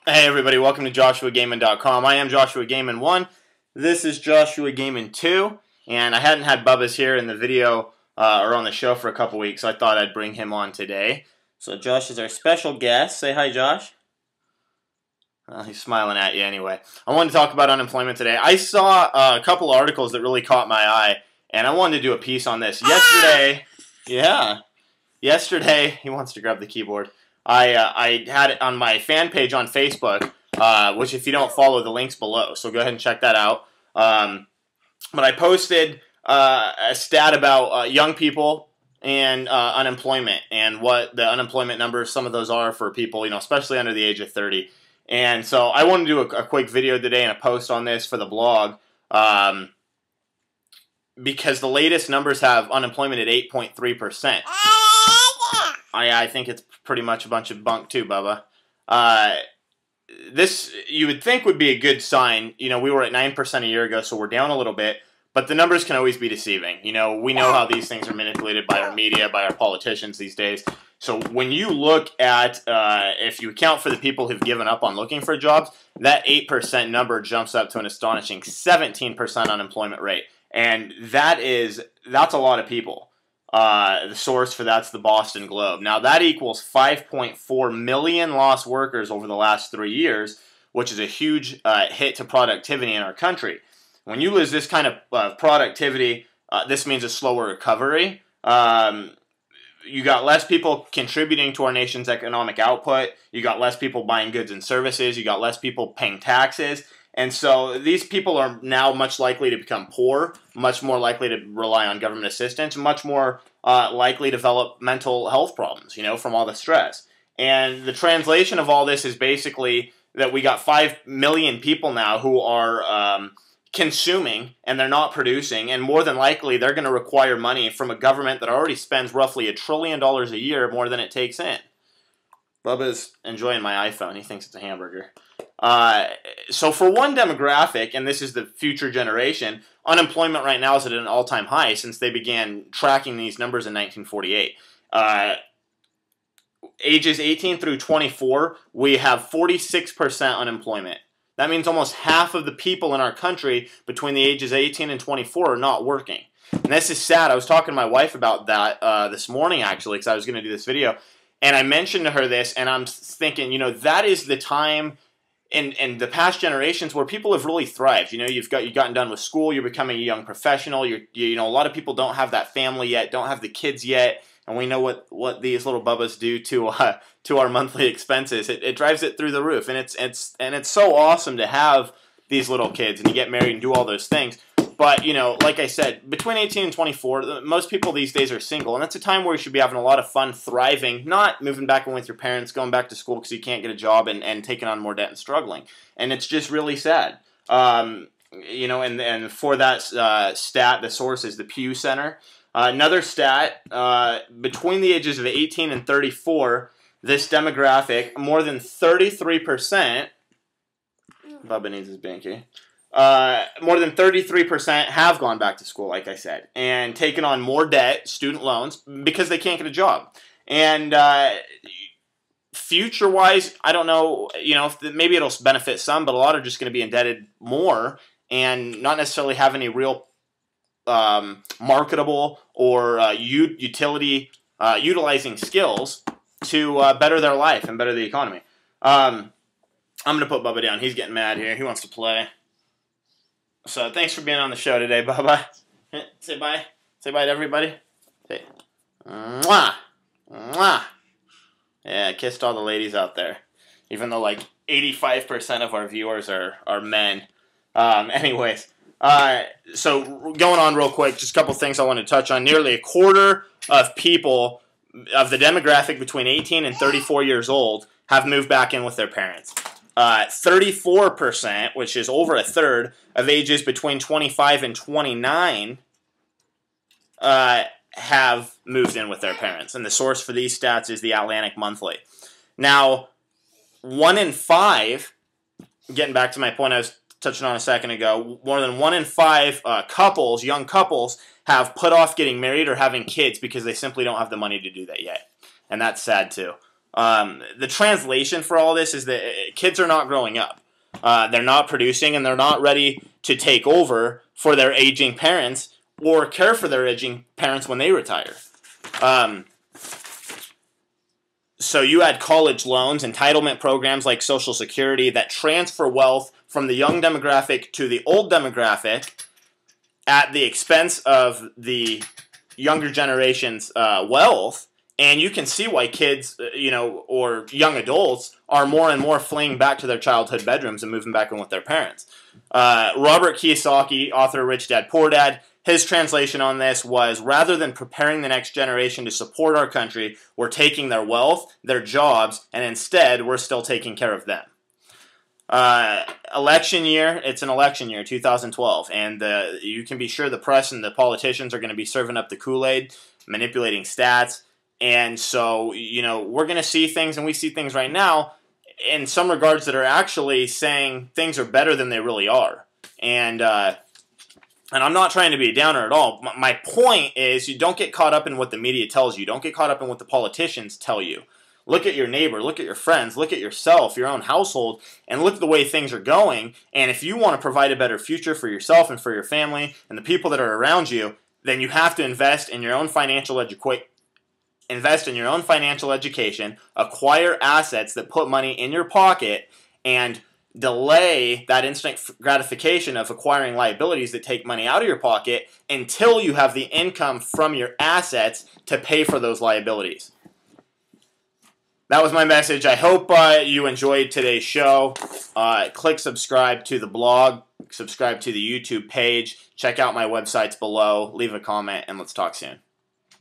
Hey everybody, welcome to JoshuaGaming.com. I am Joshua Gaming 1. This is Joshua Gaming 2. And I hadn't had Bubba's here in the video or on the show for a couple weeks, so I thought I'd bring him on today. So Josh is our special guest. Say hi, Josh. He's smiling at you anyway. I wanted to talk about unemployment today. I saw a couple articles that really caught my eye, and I wanted to do a piece on this. Yesterday, he wants to grab the keyboard. I had it on my fan page on Facebook, which if you don't follow, the link's below, so go ahead and check that out. But I posted a stat about young people and unemployment and what the unemployment numbers, some of those are for people, especially under the age of 30. And so I want to do a quick video today and a post on this for the blog because the latest numbers have unemployment at 8.3%. I think it's pretty much a bunch of bunk too, Bubba. This, you would think, would be a good sign. We were at 9% a year ago, so we're down a little bit. But the numbers can always be deceiving. We know how these things are manipulated by our media, by our politicians these days. So when you look at, if you account for the people who've given up on looking for jobs, that 8% number jumps up to an astonishing 17% unemployment rate. And that's a lot of people. The source for that's the Boston Globe. Now that equals 5.4 million lost workers over the last 3 years, which is a huge hit to productivity in our country. When you lose this kind of productivity, this means a slower recovery. You got less people contributing to our nation's economic output. You got less people buying goods and services. You got less people paying taxes. And so these people are now much likely to become poor, much more likely to rely on government assistance, much more likely to develop mental health problems, from all the stress. And the translation of all this is basically that we got 5 million people now who are consuming and they're not producing, and more than likely they're going to require money from a government that already spends roughly $1 trillion a year more than it takes in. Bubba's enjoying my iPhone. He thinks it's a hamburger. So for one demographic, and this is the future generation, unemployment right now is at an all-time high since they began tracking these numbers in 1948. Ages 18 through 24, we have 46% unemployment. That means almost half of the people in our country between the ages 18 and 24 are not working. And this is sad. I was talking to my wife about that this morning, actually, because I was going to do this video. And I mentioned to her this, and I'm thinking, that is the time in the past generations where people have really thrived. You've gotten done with school, you're becoming a young professional. A lot of people don't have that family yet, don't have the kids yet, and we know what these little Bubbas do to our monthly expenses. It drives it through the roof, and it's so awesome to have these little kids and you get married and do all those things. But, like I said, between 18 and 24, most people these days are single. And that's a time where you should be having a lot of fun, thriving, not moving back in with your parents, going back to school because you can't get a job and taking on more debt and struggling. And it's just really sad. And for that stat, the source is the Pew Center. Another stat, between the ages of 18 and 34, this demographic, more than 33%, Bubba needs his banky. More than 33% have gone back to school, like I said, and taken on more debt, student loans, because they can't get a job. And future-wise, I don't know, maybe it'll benefit some, but a lot are just going to be indebted more and not necessarily have any real marketable or utilizing skills to better their life and better the economy. I'm going to put Bubba down. He's getting mad here. He wants to play. So thanks for being on the show today, Bubba. Say bye. Say bye to everybody. Say, mwah, mwah. Yeah, kissed all the ladies out there. Even though like 85% of our viewers are men. Anyways, so going on real quick, just a couple things I want to touch on. Nearly a quarter of people of the demographic between 18 and 34 years old have moved back in with their parents. 34%, which is over a third, of ages between 25 and 29 have moved in with their parents. And the source for these stats is the Atlantic Monthly. Now, 1 in 5, getting back to my point I was touching on a second ago, more than 1 in 5 couples, young couples, have put off getting married or having kids because they simply don't have the money to do that yet. And that's sad too. The translation for all this is that kids are not growing up. They're not producing, and they're not ready to take over for their aging parents or care for their aging parents when they retire. So you had college loans, entitlement programs like Social Security that transfer wealth from the young demographic to the old demographic at the expense of the younger generation's wealth. And you can see why kids, or young adults are more and more fleeing back to their childhood bedrooms and moving back in with their parents. Robert Kiyosaki, author of Rich Dad, Poor Dad, his translation on this was, rather than preparing the next generation to support our country, we're taking their wealth, their jobs, and instead we're still taking care of them. Election year, it's an election year, 2012, and you can be sure the press and the politicians are going to be serving up the Kool-Aid, manipulating stats. And so, we're going to see things, and we see things right now in some regards that are actually saying things are better than they really are. And I'm not trying to be a downer at all. My point is, you don't get caught up in what the media tells you. Don't get caught up in what the politicians tell you. Look at your neighbor, look at your friends, look at yourself, your own household, and look at the way things are going. And if you want to provide a better future for yourself and for your family and the people that are around you, then you have to invest in your own financial education, acquire assets that put money in your pocket, and delay that instant gratification of acquiring liabilities that take money out of your pocket until you have the income from your assets to pay for those liabilities. That was my message. I hope you enjoyed today's show. Click subscribe to the blog, subscribe to the YouTube page, check out my websites below, leave a comment, and let's talk soon.